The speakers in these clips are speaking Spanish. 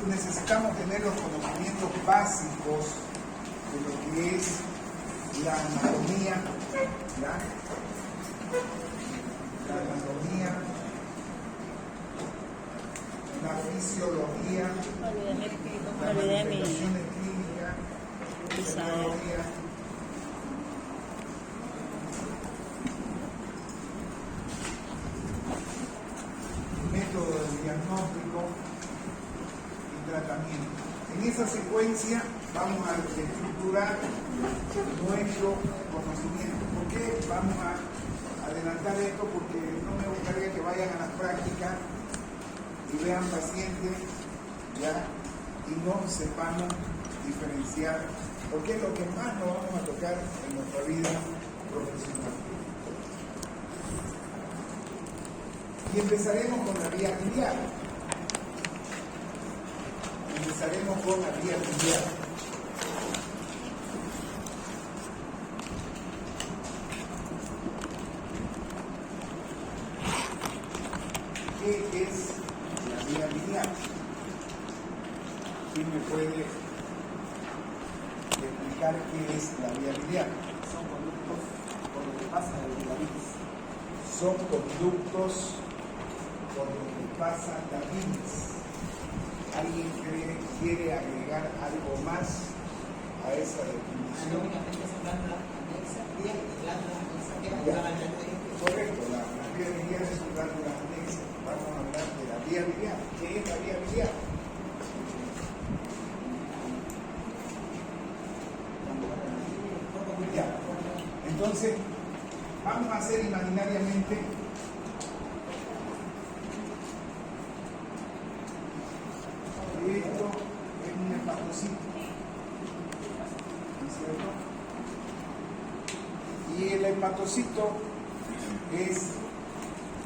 necesitamos tener los conocimientos básicos de lo que es la anatomía, la anatomía, la fisiología, la manifestaciones clínicas, la fisiología, método de diagnóstico y tratamiento. En esa secuencia vamos a estructurar nuestro conocimiento. ¿Por qué vamos a adelantar esto? Porque no me gustaría que vayan a las prácticas y vean pacientes, ¿ya? Y no sepamos diferenciar, porque es lo que más nos vamos a tocar en nuestra vida profesional. Y empezaremos con la vía biliar. Empezaremos con la vía biliar. ¿Qué es la vía biliar? ¿Quién me puede explicar qué es la vía biliar? Son conductos por donde pasa la bilis. Son conductos por donde pasa la bilis. ¿Alguien quiere agregar algo más a esa definición? Anatómicamente es glándula anexa, vía y glándula anexa. ¿Qué es la glándula anexa? Correcto, la vía biliar es una glándula anexa. Vamos a hablar de la vía biliar. ¿Qué es la vía biliar? Ya. Entonces, vamos a hacer imaginariamente esto es un hepatocito, ¿no es cierto? Y el hepatocito es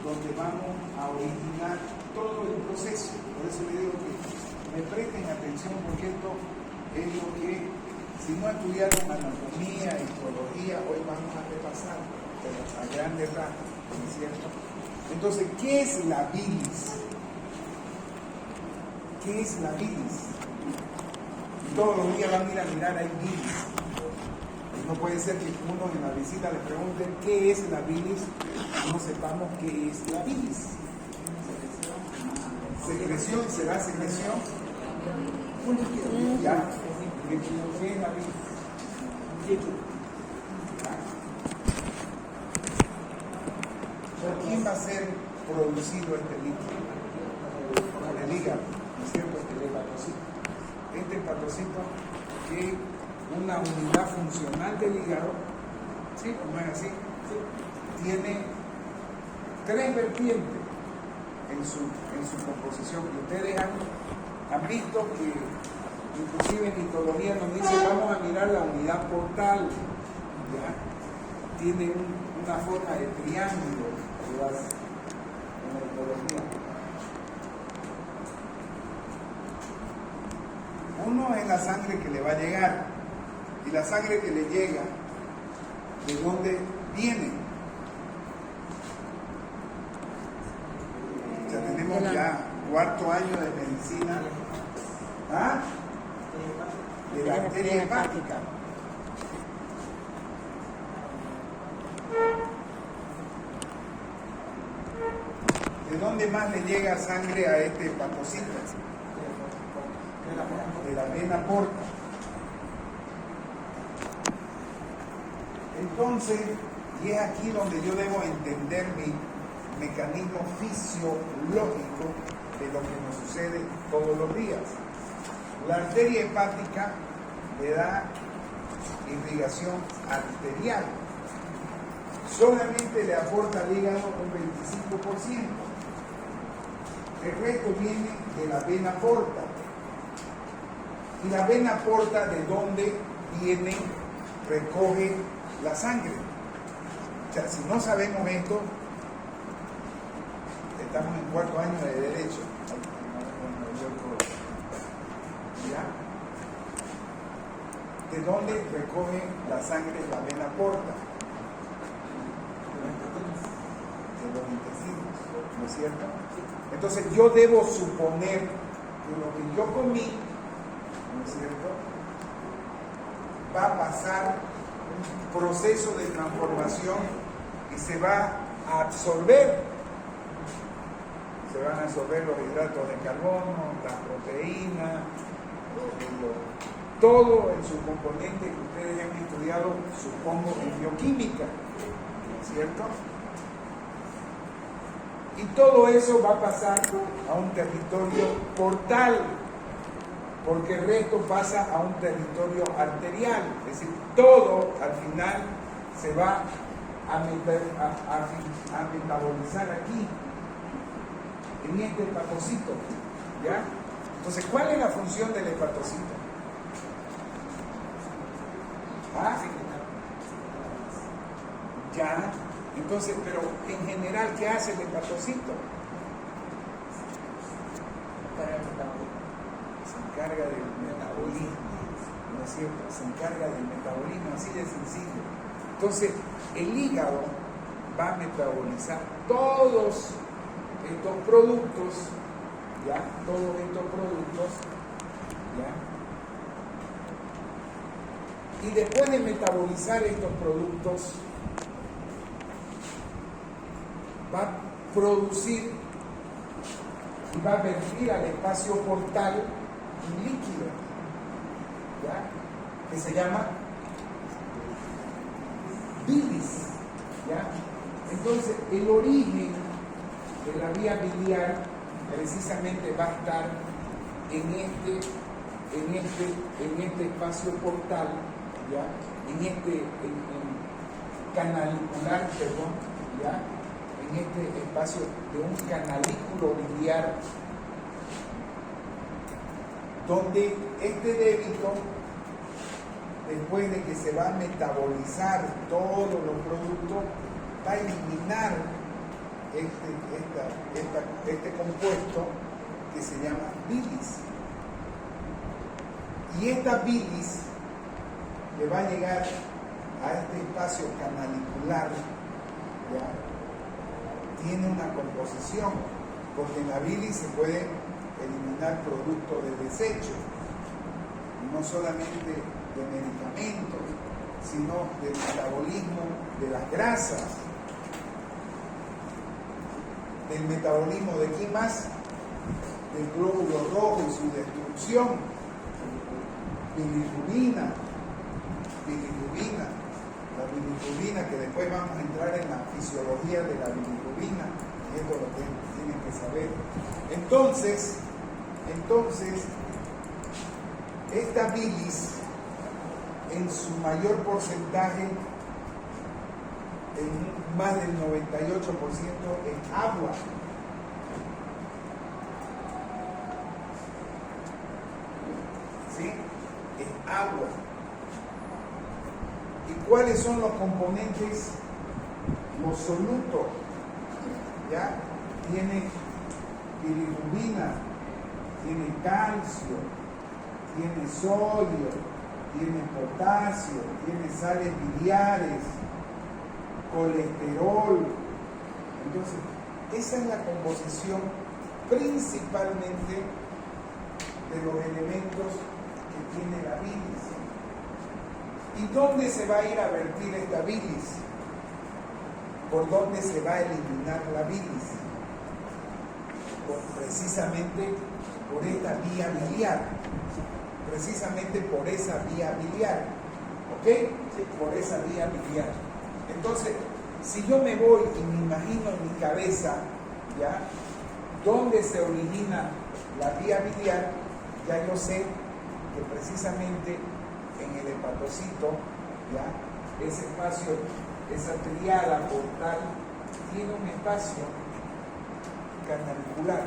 donde vamos a originar todo el proceso. Por eso le digo que me presten atención, porque esto es lo que, si no estudiaron anatomía, histología, hoy vamos a repasar, pero a grandes rasgos, ¿no es cierto? Entonces, ¿qué es la bilis? ¿Qué es la bilis? Todos los días van a ir a mirar, hay bilis. No puede ser que uno en la visita le pregunten qué es la bilis y no sepamos qué es la bilis. Secreción, ¿será secreción? Ya. ¿Qué es la bilis? ¿Por quién va a ser producido este líquido? Por el hígado, ¿no es cierto? El hepatocito. Este hepatocito es una unidad funcional del hígado, ¿sí? ¿No es así? Sí. Tiene 3 vertientes en su composición. Y ustedes han visto que inclusive en histología nos dice vamos a mirar la unidad portal, ¿ya? Tiene una forma de triángulo en la histología. Uno es la sangre que le va a llegar, y la sangre que le llega, ¿de dónde viene? Ya tenemos ya 4º año de medicina, ¿ah? De la arteria hepática. ¿De dónde más le llega sangre a este hepatocito? De la vena porta. Entonces, y es aquí donde yo debo entender mi mecanismo fisiológico de lo que nos sucede todos los días. La arteria hepática le da irrigación arterial. Solamente le aporta al hígado un 25%. El resto viene de la vena porta. Y la vena porta, ¿de dónde viene? Recoge la sangre. O sea, si no sabemos esto, estamos en 4º año de derecho. ¿Ya? ¿De dónde recoge la sangre la vena porta? De los intestinos, ¿no es cierto? Entonces yo debo suponer que lo que yo comí, ¿no es cierto?, va a pasar un proceso de transformación y se va a absorber. Se van a absorber los hidratos de carbono, las proteínas, todo en su componente que ustedes han estudiado, supongo, en bioquímica, ¿no es cierto? Y todo eso va a pasar a un territorio portal, porque el resto pasa a un territorio arterial, es decir, todo al final se va a metabolizar aquí, en este hepatocito, ¿ya? Entonces, ¿cuál es la función del hepatocito? ¿Ah? Ya, entonces, pero en general, ¿qué hace el hepatocito? Se encarga del metabolismo, ¿no es cierto? Se encarga del metabolismo, así de sencillo. Entonces, el hígado va a metabolizar todos estos productos, ¿ya? Todos estos productos, ¿ya? Y después de metabolizar estos productos, va a producir y va a vertir al espacio portal un líquido, ¿ya?, que se llama bilis, ¿ya? Entonces, el origen de la vía biliar precisamente va a estar en este espacio portal, ¿ya?, en canalicular, perdón, ¿ya?, en este espacio de un canalículo biliar, donde este débito, después de que se va a metabolizar todos los productos, va a eliminar este compuesto que se llama bilis. Y esta bilis que va a llegar a este espacio canalicular, ¿ya?, tiene una composición, porque en la bilis se puede eliminar productos de desecho, no solamente de medicamentos, sino del metabolismo de las grasas, del metabolismo de ¿quién más? Del glóbulo rojo y su destrucción, bilirrubina, la bilirrubina, que después vamos a entrar en la fisiología de la bilirrubina, y esto es lo que tienen que saber. Entonces, esta bilis, en su mayor porcentaje, en más del 98%, es agua. ¿Sí? Es agua. ¿Y cuáles son los componentes? Los solutos, ¿ya? Tiene bilirrubina, tiene calcio, tiene sodio, tiene potasio, tiene sales biliares, colesterol. Entonces, esa es la composición principalmente de los elementos que tiene la bilis. ¿Y dónde se va a ir a vertir esta bilis? ¿Por dónde se va a eliminar la bilis? Precisamente por esta vía biliar. Precisamente por esa vía biliar. ¿Ok? Sí, por esa vía biliar. Entonces, si yo me voy y me imagino en mi cabeza, ¿ya?, dónde se origina la vía biliar, ya yo sé que precisamente en el hepatocito, ¿ya?, ese espacio, esa triada portal, tiene un espacio canalicular.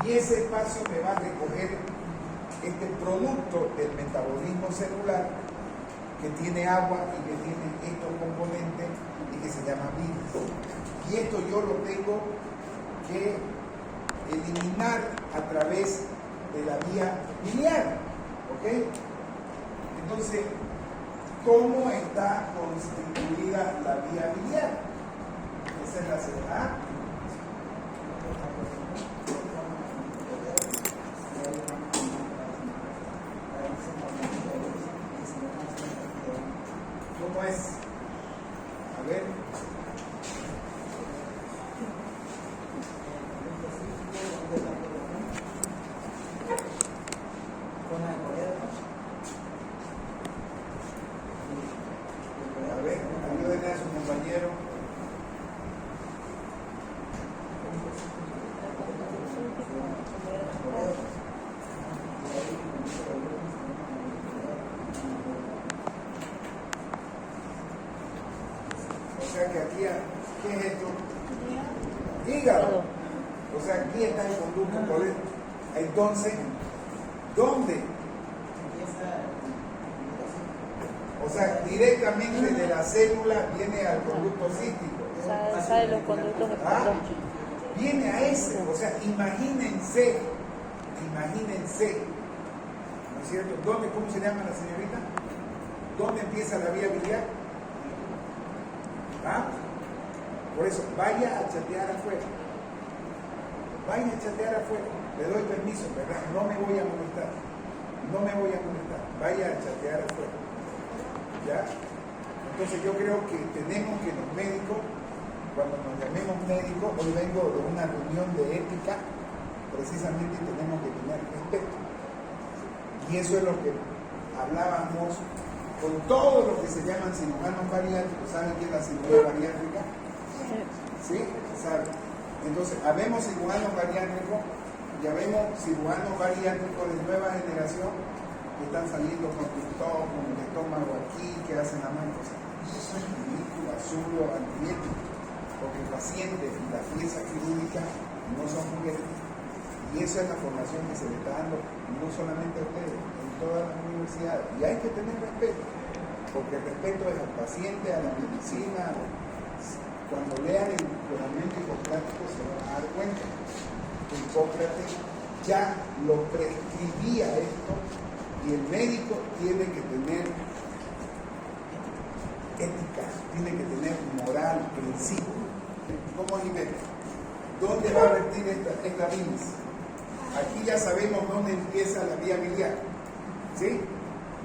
Y ese espacio me va a recoger este producto del metabolismo celular que tiene agua y que tiene estos componentes y que se llama bilis. Y esto yo lo tengo que eliminar a través de la vía biliar. ¿Ok? Entonces, ¿cómo está constituida la vía biliar? Esa es la segunda. aquí, ¿qué es esto? Hígado. O sea, aquí está el conducto por él. Entonces, ¿dónde? O sea, directamente de la célula viene al conducto cístico. Sale los conductos de control. Viene a ese. O sea, imagínense, ¿no es cierto? ¿Dónde, cómo se llama la señorita? ¿Dónde empieza la vía biliar? ¿Ah? Por eso, vaya a chatear afuera. Vaya a chatear afuera. Le doy permiso, ¿verdad? No me voy a molestar. Vaya a chatear afuera. ¿Ya? Entonces yo creo que tenemos que los médicos, cuando nos llamemos médicos, hoy vengo de una reunión de ética, precisamente tenemos que tener respeto. Y eso es lo que hablábamos con todos los que se llaman cirujanos bariátricos. ¿Saben qué es la cirugía bariátrica? ¿Sí? ¿Saben? Entonces, habemos cirujanos bariátricos y habemos cirujanos bariátricos de nueva generación que están saliendo con el estómago aquí, que hacen la mano. O sea, eso es ridículo, absurdo, antiético, porque el paciente y la pieza quirúrgica no son juguetes. Y esa es la formación que se le está dando, no solamente a ustedes, en todas las universidades. Y hay que tener respeto, porque el respeto es al paciente, a la medicina. Cuando lean el juramento hipocrático se van a dar cuenta que Hipócrates ya lo prescribía esto, y el médico tiene que tener ética, tiene que tener moral, principio. ¿Cómo nivel? ¿Dónde va a vertir esta bilis? Aquí ya sabemos dónde empieza la vía biliar, ¿sí?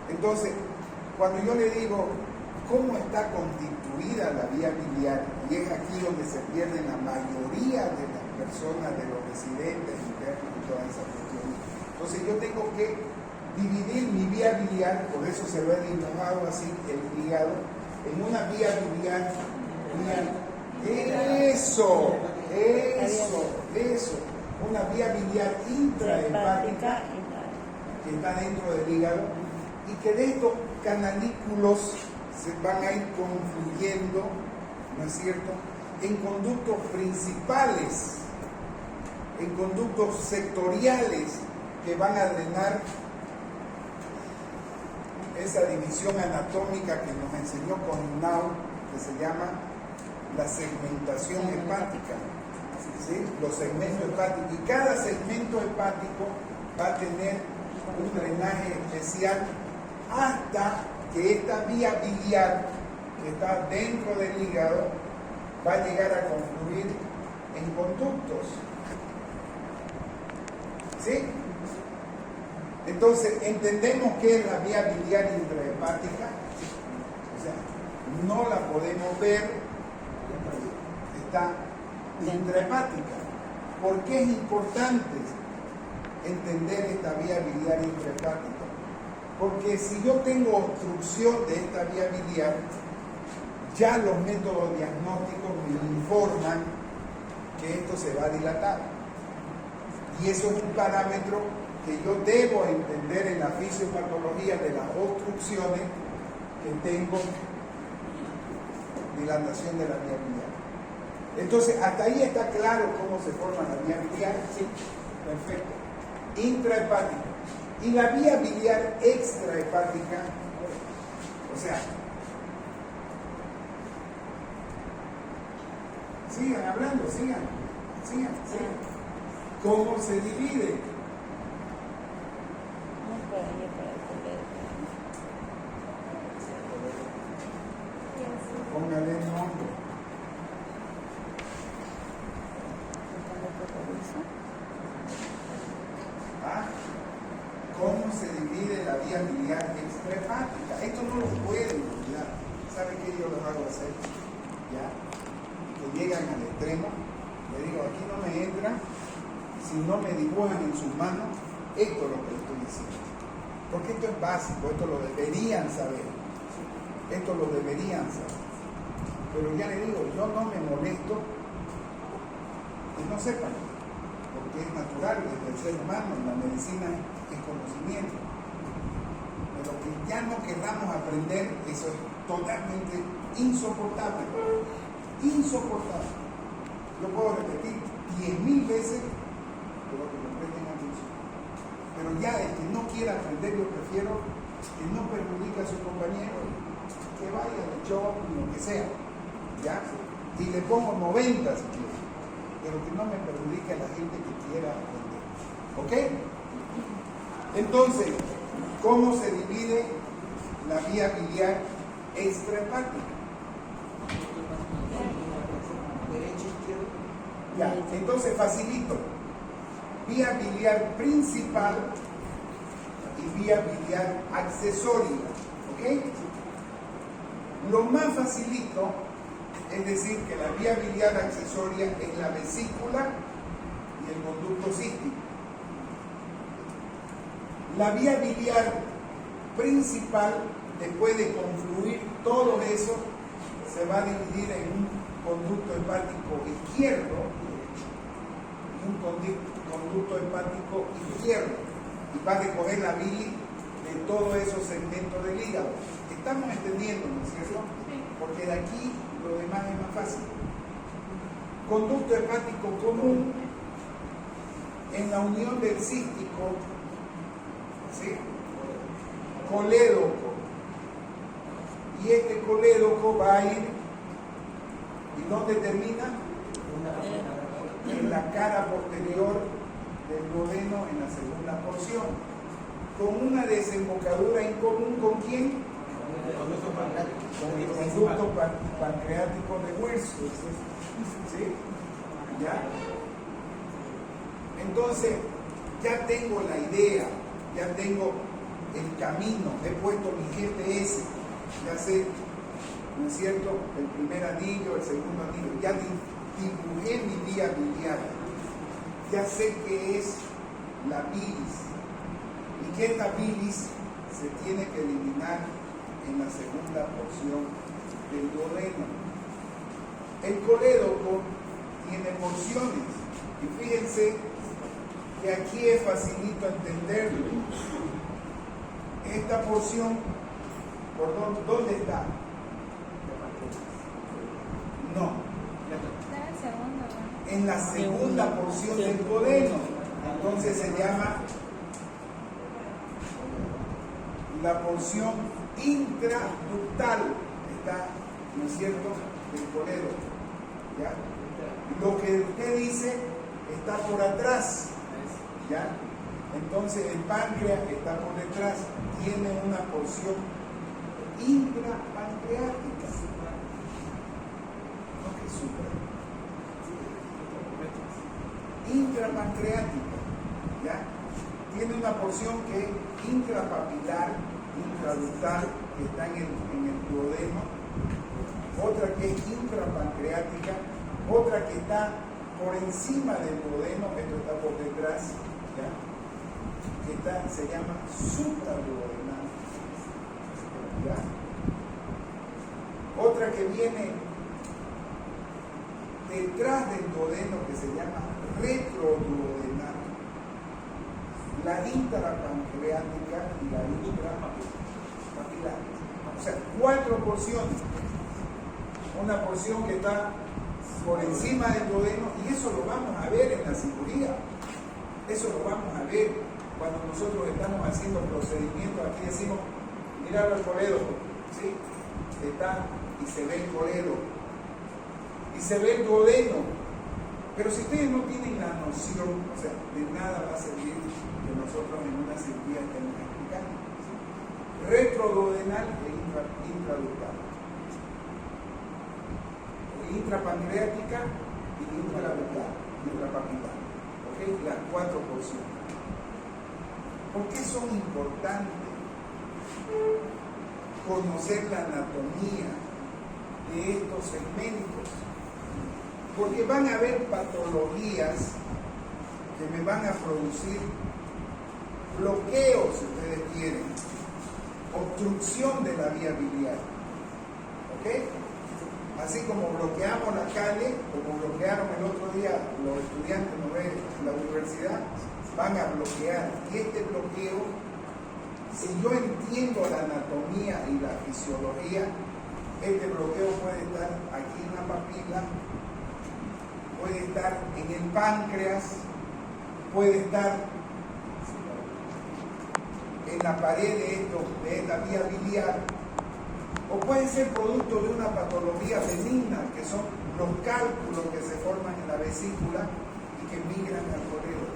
Entonces, cuando yo le digo cómo está constituida la vía biliar, y es aquí donde se pierden la mayoría de las personas, de los residentes internos y todas esas cuestiones. Entonces yo tengo que dividir mi vía biliar, por eso se lo he dibujado así, el hígado, en una vía biliar. Eso, una vía biliar intrahepática que está dentro del hígado, y que de estos canalículos se van a ir confluyendo, ¿no es cierto?, en conductos principales, en conductos sectoriales que van a drenar esa división anatómica que nos enseñó Coninau, que se llama la segmentación hepática, ¿sí? Los segmentos hepáticos, y cada segmento hepático va a tener un drenaje especial hasta que esta vía biliar que está dentro del hígado va a llegar a confluir en conductos, ¿sí? Entonces, entendemos que es la vía biliar intrahepática, o sea, no la podemos ver, está intrahepática. ¿Por qué es importante entender esta vía biliar intrahepática? Porque si yo tengo obstrucción de esta vía biliar, ya los métodos diagnósticos me informan que esto se va a dilatar. Y eso es un parámetro que yo debo entender en la fisiopatología de las obstrucciones, que tengo dilatación de la vía biliar. Entonces, hasta ahí está claro cómo se forma la vía biliar. Sí, perfecto. Intrahepática. Y la vía biliar extrahepática, o sea, sigan hablando, sigan. ¿Cómo se divide? Póngale el nombre. ¿Ah? ¿Cómo se divide la vía biliar extrahepática? Esto no lo pueden olvidar. ¿Saben qué yo los hago hacer? ¿Ya? Que llegan al extremo, le digo, aquí no me entra si no me dibujan en sus manos esto es lo que les estoy diciendo. Porque esto es básico, esto lo deberían saber. Pero ya le digo, yo no me molesto que no sepan, porque es natural desde el ser humano, en la medicina es conocimiento. Pero que ya no queramos aprender, eso es totalmente insoportable. insoportable. Lo puedo repetir 10.000 veces, pero que lo presten atención. Pero ya el que no quiera aprender, yo prefiero que no perjudique a su compañero, que vaya al shopping, lo que sea, ¿ya? Y le pongo 90 si quiere, pero que no me perjudique a la gente que quiera aprender. ¿Ok? Entonces, ¿cómo se divide la vía biliar extrahepática? Derecho, izquierdo. Ya, entonces facilito. Vía biliar principal y vía biliar accesoria. ¿Ok? Lo más facilito es decir que la vía biliar accesoria es la vesícula y el conducto cístico. La vía biliar principal, después de confluir todo eso, se va a dividir en un conducto hepático izquierdo y un conducto hepático izquierdo, y va a recoger la bilis de todos esos segmentos del hígado. Estamos entendiendo, ¿no es cierto? Porque de aquí lo demás es más fácil. Conducto hepático común en la unión del cístico, ¿sí? Colédoco. Y este colédoco va a ir, ¿y dónde termina? En la cara posterior del duodeno en la segunda porción, con una desembocadura en común ¿con quién? Con el conducto pancreático de Wilson. ¿Sí? ¿Ya? Entonces, ya tengo la idea, ya tengo el camino, he puesto mi GPS, ya sé, ¿no es cierto?, el primer anillo, el segundo anillo, ya dibujé mi vía biliar, ya sé qué es la bilis y que esta bilis se tiene que eliminar en la segunda porción del duodeno. El colédoco tiene porciones y fíjense que aquí es facilito entenderlo. Esta porción, ¿por dónde está? No. En la segunda porción del duodeno. Entonces se llama la porción intraductal. Está, ¿no es cierto?, del colédoco. ¿Ya? Lo que usted dice está por atrás. ¿Ya? Entonces el páncreas está por detrás, tiene una porción intrapancreática, no que supra, intrapancreática, ¿ya? Tiene una porción que es intrapapilar, intraductal, que está en el duodeno, otra que es intrapancreática, otra que está por encima del duodeno, esto está por detrás, ¿ya? Que se llama supraduodenal, ¿ya? Otra que viene detrás del duodeno que se llama retroduodenal, la intrapancreática y la intrapapilar. O sea, 4 porciones. Una porción que está por encima del duodeno, y eso lo vamos a ver en la cirugía. Eso lo vamos a ver cuando nosotros estamos haciendo procedimientos. Aquí decimos, mirarlo al colédoco, ¿sí? Está y se ve el colédoco y se ve el duodeno. Pero si ustedes no tienen la noción, o sea, de nada va a servir que nosotros en una cirugía estemos explicando. Retroduodenal e intraductal, intrapancreática y intrapapilar. ¿Ok? Las 4 porciones. ¿Por qué son importantes conocer la anatomía de estos segmentos? Porque van a haber patologías que me van a producir bloqueos, si ustedes quieren, obstrucción de la vía biliar. ¿Ok? Así como bloqueamos la calle, como bloquearon el otro día los estudiantes en la universidad, van a bloquear. Y este bloqueo, si yo entiendo la anatomía y la fisiología, Este bloqueo puede estar aquí en la papila, puede estar en el páncreas, puede estar en la pared de esta vía biliar, o puede ser producto de una patología benigna, que son los cálculos que se forman en la vesícula y que migran al colero.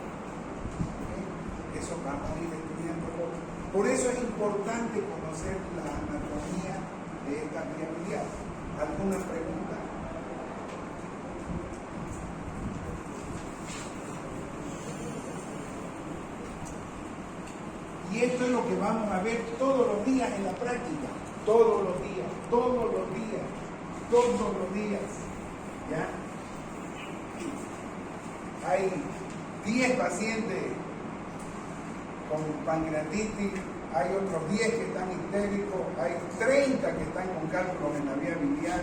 ¿Okay? Eso vamos a ir estudiando. Por eso es importante conocer la anatomía de esta vía biliar. ¿Alguna pregunta? Y esto es lo que vamos a ver todos los días en la práctica. Todos los días, todos los días, todos los días. ¿Ya? Hay 10 pacientes con pancreatitis, hay otros 10 que están histéricos, hay 30 que están con cálculos en la vía biliar.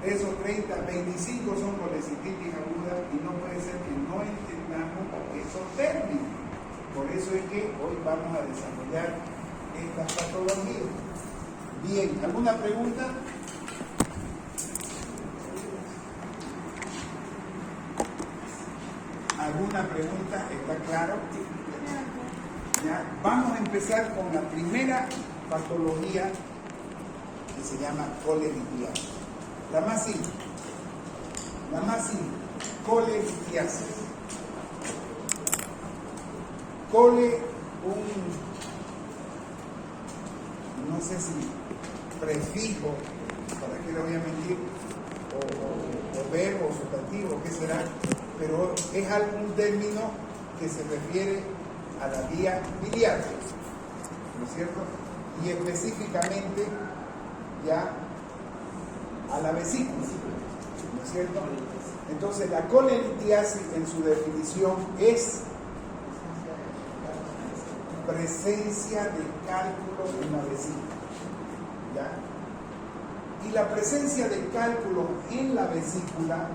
De esos 30, 25 son colecistitis aguda y no puede ser que no entendamos esos términos. Por eso es que hoy vamos a desarrollar estas patologías. Bien, ¿alguna pregunta? ¿Alguna pregunta? ¿Está claro? ¿Ya? Vamos a empezar con la primera patología que se llama coleritiasis. La más simple. Coleritiasis. Cole, no sé si prefijo, para qué le voy a mentir, o verbo, sustantivo, qué será, pero es algún término que se refiere a la vía biliar, ¿no es cierto? Y específicamente ya a la vesícula, ¿no es cierto? Entonces la coleritiasis en su definición es presencia de cálculos en la vesícula, ¿ya? Y la presencia de cálculos en la vesícula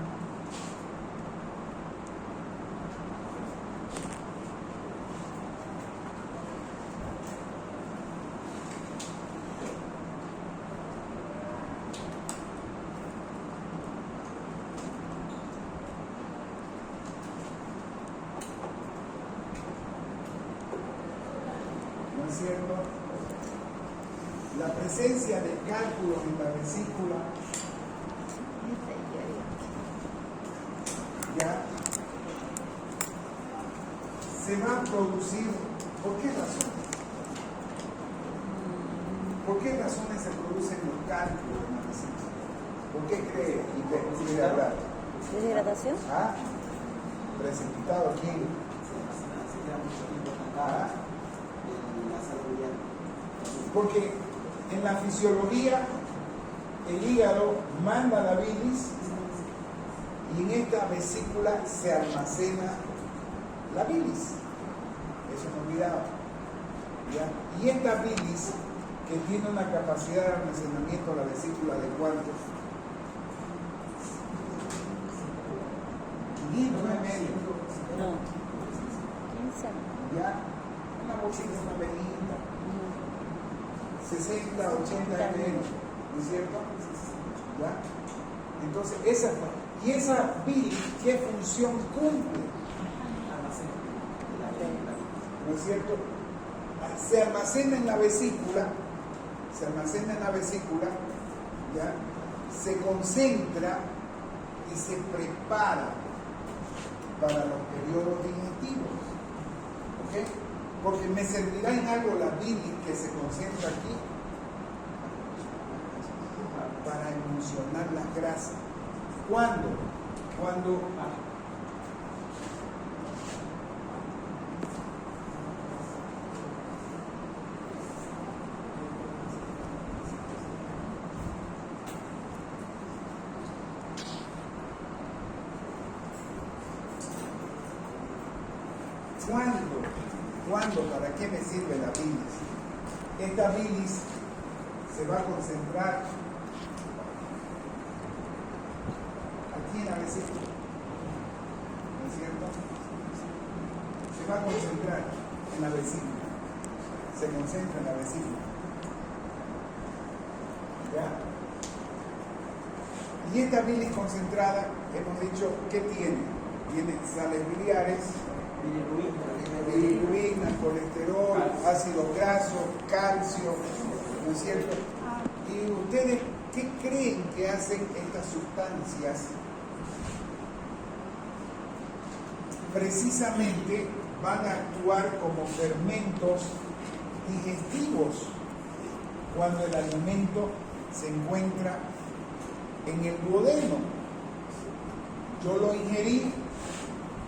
¿cierto? La presencia de cálculos en la vesícula ya se va a producir. ¿Por qué razón? ¿Por qué razones se producen los cálculos en la vesícula? ¿Por qué cree y quiere hablar? ¿Deshidratación? ¿Ah? Precipitado aquí. ¿Ah? Porque en la fisiología el hígado manda la bilis y en esta vesícula se almacena la bilis. Eso no olvidaba. ¿Ya? Y esta bilis, que tiene una capacidad de almacenamiento a la vesícula de cuántos? 500 ml. No. 15. ¿Ya? Una bolsita, una velita. 60, 80 ml, ¿no es cierto? ¿Ya? Entonces, esa bilis, ¿qué función cumple? ¿No es cierto? Se almacena en la vesícula, ¿ya? Se concentra y se prepara para los periodos digestivos. ¿Ok? Porque me servirá en algo la bilis que se concentra aquí para emulsionar las grasas. ¿Cuándo? Cuando ¿para qué me sirve la bilis? Esta bilis se va a concentrar aquí en la vesícula, ¿no es cierto? Se va a concentrar en la vesícula, se concentra en la vesícula. ¿Ya? Y esta bilis concentrada, hemos dicho, ¿qué tiene? Tiene sales biliares, bilirrubina, colesterol, ácido graso, calcio, ¿no es cierto? ¿Y ustedes qué creen que hacen estas sustancias? Precisamente van a actuar como fermentos digestivos cuando el alimento se encuentra en el duodeno. Yo lo ingerí,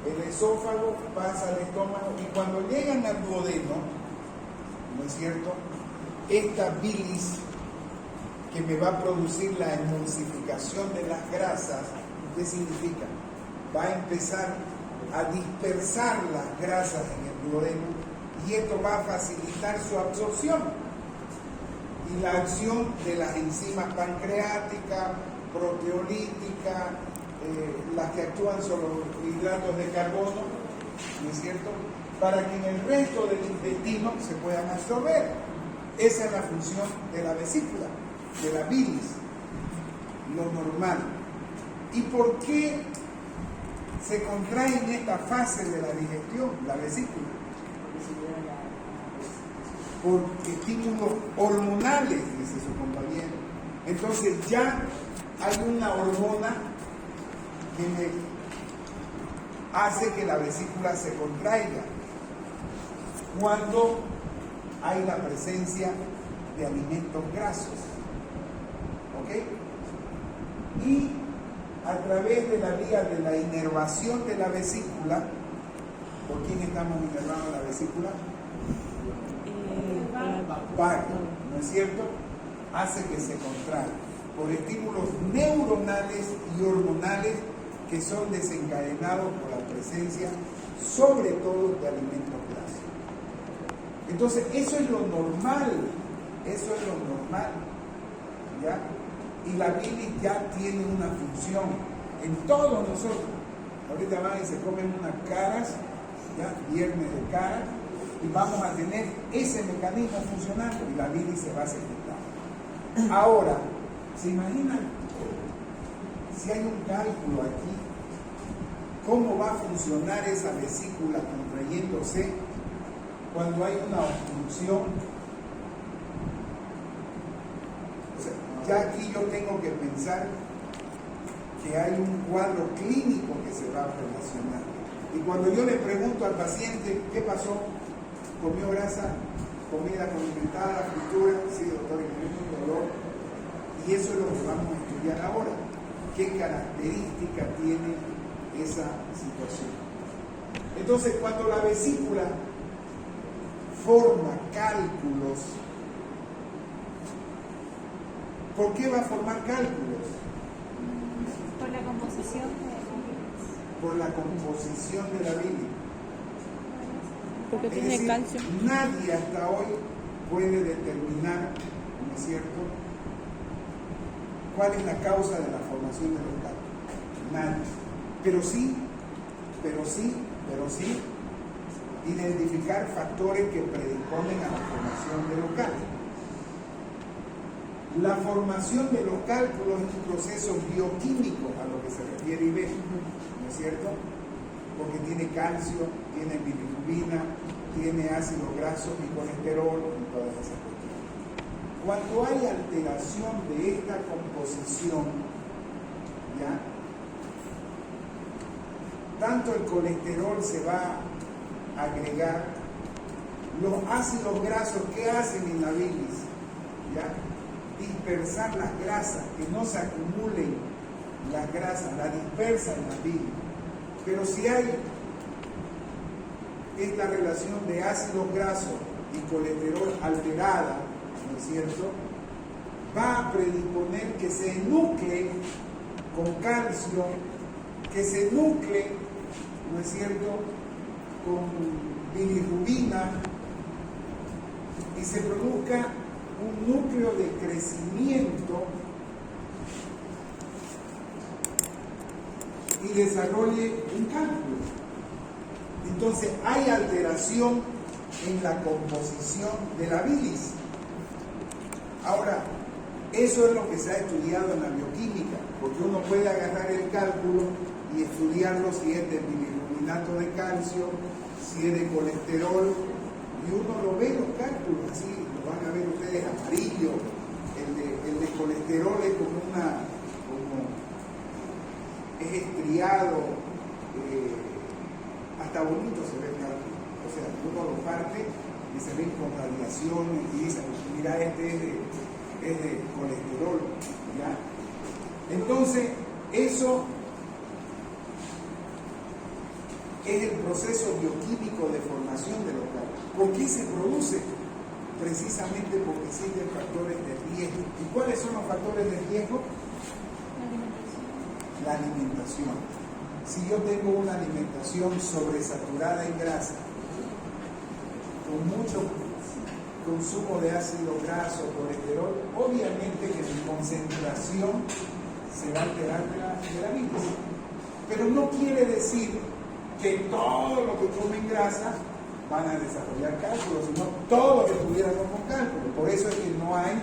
el esófago pasa al estómago y cuando llegan al duodeno, ¿no es cierto? Esta bilis que me va a producir la emulsificación de las grasas, ¿qué significa? Va a empezar a dispersar las grasas en el duodeno y esto va a facilitar su absorción y la acción de las enzimas pancreáticas, proteolíticas, las que actúan sobre los hidratos de carbono, ¿no es cierto? Para que en el resto del intestino se puedan absorber. Esa es la función de la vesícula, de la bilis, lo normal. ¿Y por qué se contrae en esta fase de la digestión, la vesícula? Por estímulos hormonales, dice su compañero. Entonces ya hay una hormona que me hace que la vesícula se contraiga cuando hay la presencia de alimentos grasos. ¿Ok? Y a través de la vía de la inervación de la vesícula, ¿por quién estamos inervando la vesícula? Vago, ¿no es cierto? Hace que se contraiga por estímulos neuronales y hormonales que son desencadenados por la presencia, sobre todo, de alimentos grasos. Entonces, eso es lo normal, ¿ya? Y la bilis ya tiene una función en todos nosotros. Ahorita van y se comen unas caras, ¿ya? Viernes de cara, y vamos a tener ese mecanismo funcionando y la bilis se va a secretar. Ahora, ¿se imaginan? Si hay un cálculo aquí, ¿cómo va a funcionar esa vesícula contrayéndose cuando hay una obstrucción? O sea, ya aquí yo tengo que pensar que hay un cuadro clínico que se va a relacionar. Y cuando yo le pregunto al paciente, ¿qué pasó? ¿Comió grasa? ¿Comida condimentada? ¿Fritura? Sí, doctor, tenemos un dolor. Y eso es lo que vamos a estudiar ahora. ¿Qué característica tiene esa situación? Entonces, cuando la vesícula forma cálculos, ¿por qué va a formar cálculos? Por la composición de la bilis. Por la composición de la bilis. Porque Es tiene decir, calcio. nadie hasta hoy puede determinar, ¿no es cierto?, cuál es la causa de la formación de los cálculos. Nadie. Pero sí, identificar factores que predisponen a la formación de los cálculos. La formación de los cálculos es un proceso bioquímico a lo que se refiere IB, ¿no es cierto? Porque tiene calcio, tiene bilirrubina, tiene ácidos grasos y colesterol y todas esas cuestiones. Cuando hay alteración de esta composición, ¿ya?, tanto el colesterol se va a agregar, los ácidos grasos, ¿qué hacen en la bilis? ¿Ya? Dispersar las grasas, que no se acumulen las grasas, la dispersan en la bilis. Pero si hay esta relación de ácidos grasos y colesterol alterada, ¿no es cierto?, va a predisponer que se nuclee con calcio, que se nuclee, ¿no es cierto?, con bilirrubina y se produzca un núcleo de crecimiento y desarrolle un cálculo. Entonces hay alteración en la composición de la bilis. Ahora, Eso es lo que se ha estudiado en la bioquímica, porque uno puede agarrar el cálculo y estudiarlo si es de bilirrubinato de calcio, si es de colesterol, y uno lo ve los cálculos, así lo van a ver ustedes amarillo. El de colesterol es como es estriado, hasta bonito se ve el cálculo. O sea, uno lo parte y se ven con radiaciones y dice, mira, este es de colesterol, ¿ya? Entonces, eso es el proceso bioquímico de formación de los cálculos. ¿Por qué se produce? Precisamente porque existen factores de riesgo. ¿Y cuáles son los factores de riesgo? La alimentación. Si yo tengo una alimentación sobresaturada en grasa, con mucho consumo de ácido graso, colesterol, obviamente que mi concentración se va a alterar de la bilis. Pero no quiere decir que todo lo que comen grasa van a desarrollar cálculos, sino todo lo que tuviéramos con cálculos. Por eso es que no hay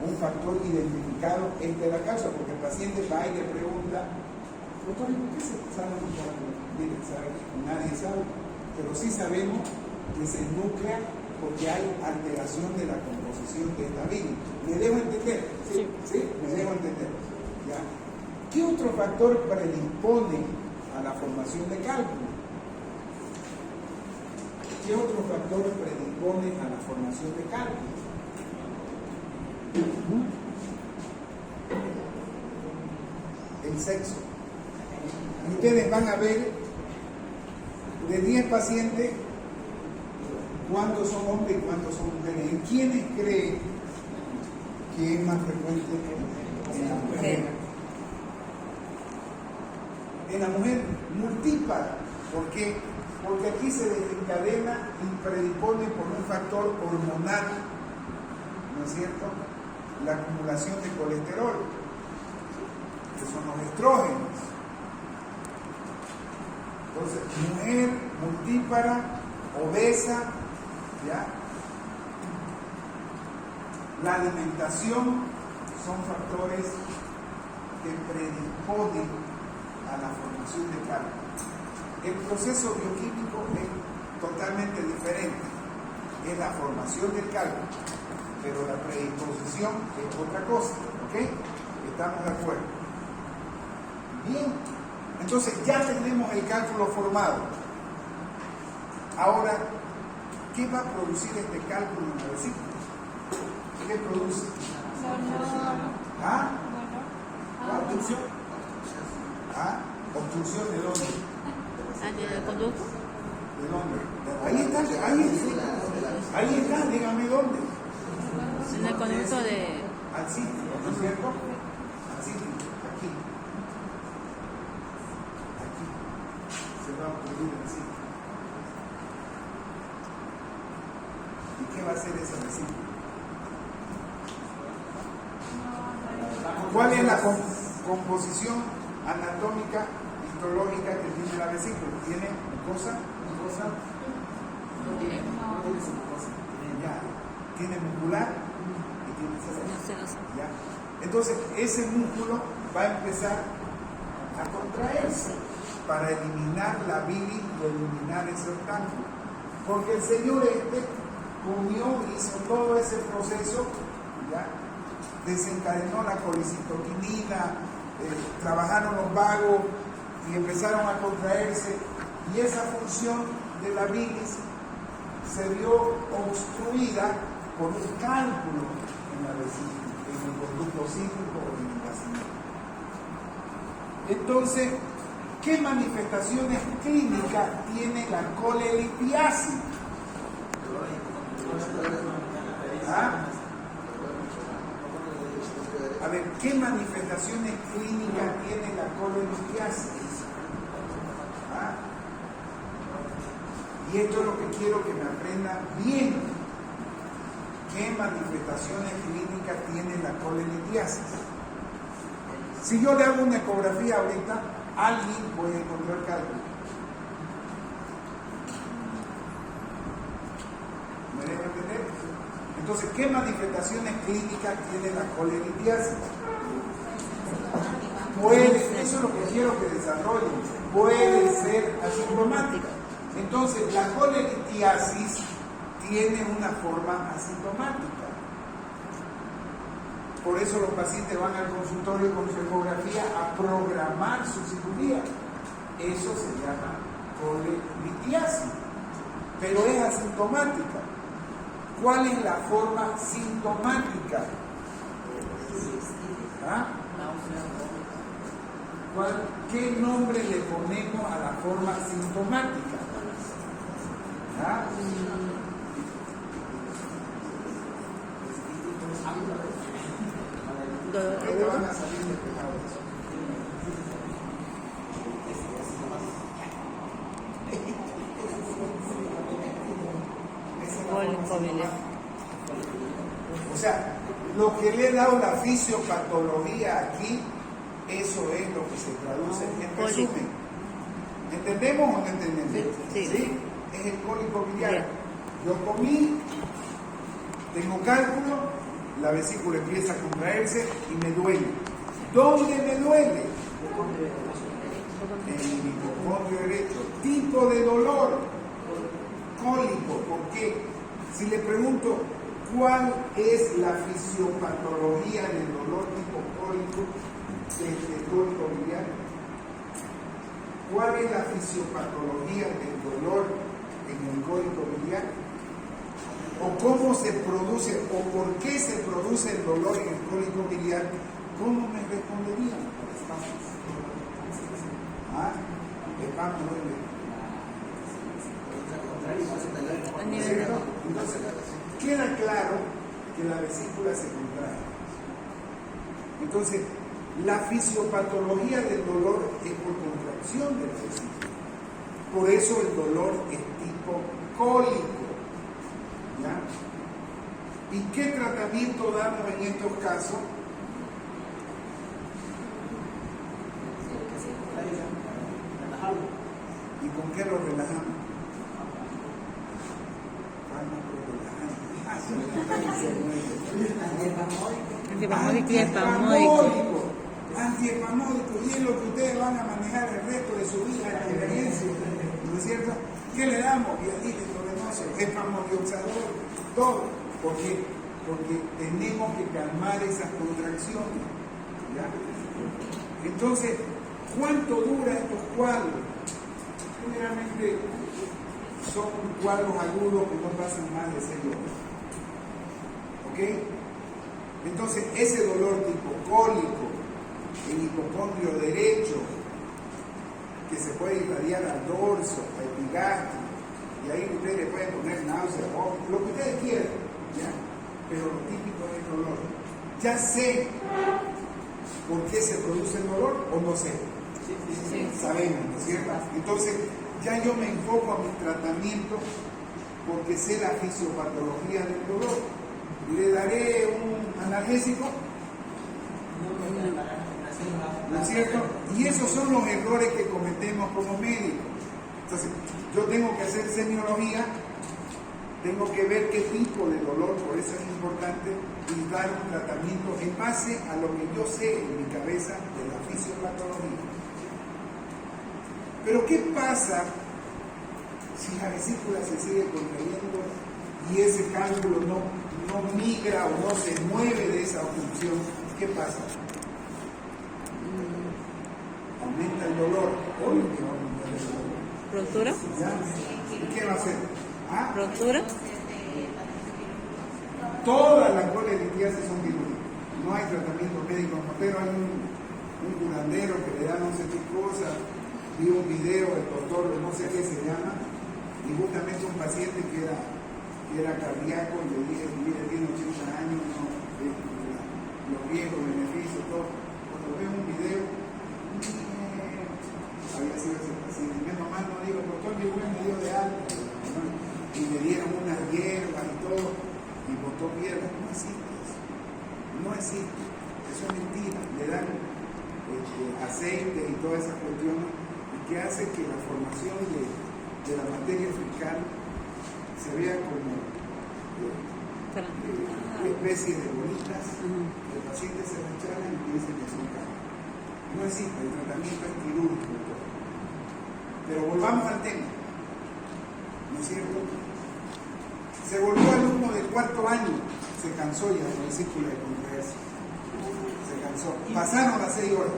un factor identificado entre la causa, porque el paciente va y le pregunta, doctor, ¿y por qué se salen los cálculos? Miren, nadie sabe, pero sí sabemos que se nuclea porque hay alteración de la composición de esta bilis. ¿Me dejo entender? ¿Sí? ¿Sí? Me dejo entender. ¿Ya? ¿Qué otro factor predispone a la formación de cálculos? ¿Qué otro factor predispone a la formación de cálculos? El sexo. Y ustedes van a ver de 10 pacientes cuántos son hombres y cuántos son mujeres. ¿En quiénes creen que es más frecuente en la mujer? En la mujer multípara. ¿Por qué? Porque aquí se desencadena y predispone por un factor hormonal, ¿no es cierto? La acumulación de colesterol, que son los estrógenos. Entonces, mujer multípara, obesa, ¿ya? La alimentación son factores que predisponen a la formación de cálculo. El proceso bioquímico es totalmente diferente. Es la formación del cálculo, pero la predisposición es otra cosa. ¿Ok? ¿Estamos de acuerdo? Bien. Entonces ya tenemos el cálculo formado. Ahora, ¿qué va a producir este cálculo en la vesícula? ¿Qué produce? ¿Ah? ¿Obstrucción? ¿Ah? ¿Obstrucción de dónde? ¿Del conducto? ¿De dónde? Ahí está, dígame dónde. En el conducto de... Al sitio, ¿no es cierto? Al sitio, aquí. Aquí. Se va a ocurrir el sitio. ¿Y qué va a hacer esa vesícula? ¿Cuál es la composición anatómica histológica que tiene la vesícula? ¿Tiene mucosa? No tiene mucosa. Ya. Tiene muscular y tiene serosa. Ya. Entonces, ese músculo va a empezar a contraerse para eliminar la bilis y eliminar ese obstáculo. Porque el señor comió, hizo todo ese proceso, ¿ya? Desencadenó la colicitoquinina, trabajaron los vagos y empezaron a contraerse, y esa función de la bilis se vio obstruida por un cálculo en la vesícula, en el conducto cíclico o en el nacimiento. Entonces, ¿qué manifestaciones clínicas tiene la colelitiasis? ¿Ah? A ver, ¿qué manifestaciones clínicas tiene la colelitiasis? ¿Ah? Y esto es lo que quiero que me aprenda bien. ¿Qué manifestaciones clínicas tiene la colelitiasis? Si yo le hago una ecografía ahorita, alguien puede encontrar cálculo. ¿Me dejo entender? Entonces, ¿qué manifestaciones clínicas tiene la colelitiasis? Eso es lo que quiero que desarrollen, puede ser asintomática. Entonces, la colelitiasis tiene una forma asintomática. Por eso los pacientes van al consultorio con su ecografía a programar su cirugía. Eso se llama colelitiasis, pero es asintomática. ¿Cuál es la forma sintomática? ¿Ah? ¿Qué nombre le ponemos a la forma sintomática? ¿Ah? Ahorita van a salir despejados. O sea, lo que le he dado la fisiopatología aquí, eso es lo que se traduce en resumen. ¿Entendemos o no entendemos? Sí. Es el cólico biliar. Yo comí, tengo cálculo, la vesícula empieza a contraerse y me duele. ¿Dónde me duele? En el hipocondrio derecho. Tipo de dolor, cólico. ¿Por qué? Si le pregunto cuál es la fisiopatología del dolor tipo cólico, del cólico biliar, ¿cuál es la fisiopatología del dolor en el cólico biliar? ¿O cómo se produce, o por qué se produce el dolor en el cólico biliar? ¿Cómo me responderían? ¿Ah? ¿Cierto? Entonces, queda claro que la vesícula se contrae. Entonces, la fisiopatología del dolor es por contracción de la vesícula. Por eso el dolor es tipo cólico. ¿Ya? ¿Y qué tratamiento damos en estos casos? ¿Y con qué lo relajamos? Antiespasmódico, y es lo que ustedes van a manejar el resto de su vida en la experiencia, ¿no es cierto? ¿Qué le damos? Vialítico venoso, espasmodiazol, todo. ¿Por qué? Porque tenemos que calmar esas contracciones. ¿Ya? Entonces, ¿cuánto dura estos cuadros? Generalmente son cuadros agudos que no pasan más de 6 horas. ¿Ok? Entonces, ese dolor tipo cólico, el hipocondrio derecho, que se puede irradiar al dorso, al epigastrio, y ahí ustedes le pueden poner náusea, lo que ustedes quieran, ¿ya? Pero lo típico es el dolor. ¿Ya sé por qué se produce el dolor o no sé? Sí. Sabemos, ¿no es cierto? Entonces, ya yo me enfoco a mi tratamiento porque sé la fisiopatología del dolor. ¿Le daré un analgésico? ¿No es cierto? Y esos son los errores que cometemos como médicos. Entonces, yo tengo que hacer semiología, tengo que ver qué tipo de dolor, por eso es importante, y dar un tratamiento en base a lo que yo sé en mi cabeza de la fisiopatología. Pero ¿qué pasa si la vesícula se sigue contrayendo y ese cálculo no migra o no se mueve de esa obstrucción? ¿Qué pasa? Aumenta el dolor. ¿Ruptura? ¿Y qué va a hacer? ¿Ah? ¿Ruptura? Todas las colelitiasis son quirúrgicas. No hay tratamiento médico, pero hay un curandero que le da no sé qué cosa. Vi un video del doctor, no sé qué se llama, y justamente un paciente que era cardíaco, y le dije, mire, tiene 80 años, no, los viejos beneficios, todo. Cuando veo un video, había sido ese paciente, menos mal no digo, doctor, llegó en medio de algo, ¿no? Y le dieron unas hierbas y todo, y botó piedras. No existe eso, no existe, eso es mentira. Le dan aceite y todas esas cuestiones, que hace que la formación de la materia fecal se vea como especie de bolitas. El paciente se rechaza y dice que es un cáncer. No existe, el tratamiento es quirúrgico. Pero volvamos al tema, ¿no es cierto? Se volvió alumno del cuarto año, se cansó ya del círculo de controversia. Se cansó. Pasaron las 6 horas.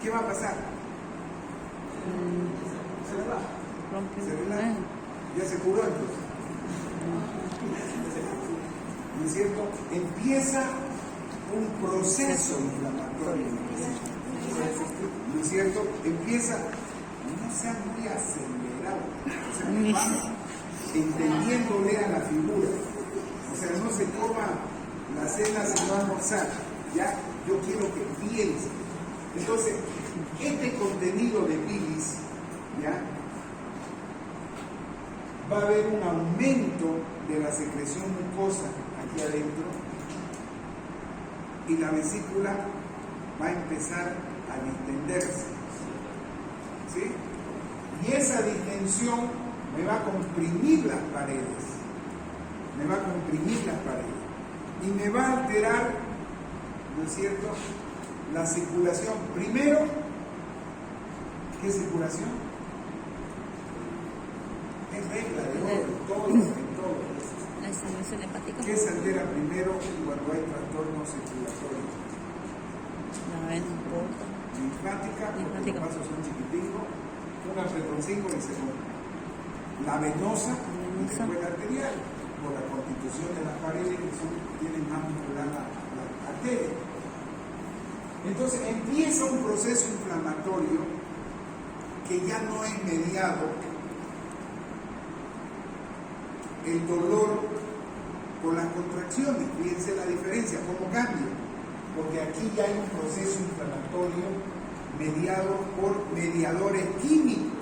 ¿Qué va a pasar? Se le va. Se relaja. Ya se curó entonces. ¿No es cierto? Empieza un proceso inflamatorio. ¿No es cierto? Empieza, no sea muy acelerado. O sea, vamos entendiéndole a la figura. O sea, no se coma la cena sin no almorzar. Ya, yo quiero que piense. Entonces, este contenido de bilis, ¿ya? Va a haber un aumento de la secreción mucosa aquí adentro y la vesícula va a empezar a distenderse, ¿sí? Y esa distensión me va a comprimir las paredes, y me va a alterar, ¿no es cierto?, la circulación. Primero, ¿qué circulación? Es regla de oro, en todo. La circulación hepática. ¿Qué se altera primero cuando hay trastornos circulatorios? La vena porta. Linfática, porque los vasos son chiquiticos, un apretoncito y se muere. La venosa y después la arterial, por la constitución de las paredes que tienen más muscular la arteria. Entonces empieza un proceso inflamatorio que ya no es mediado el dolor por las contracciones. Fíjense la diferencia, cómo cambia, porque aquí ya hay un proceso inflamatorio mediado por mediadores químicos.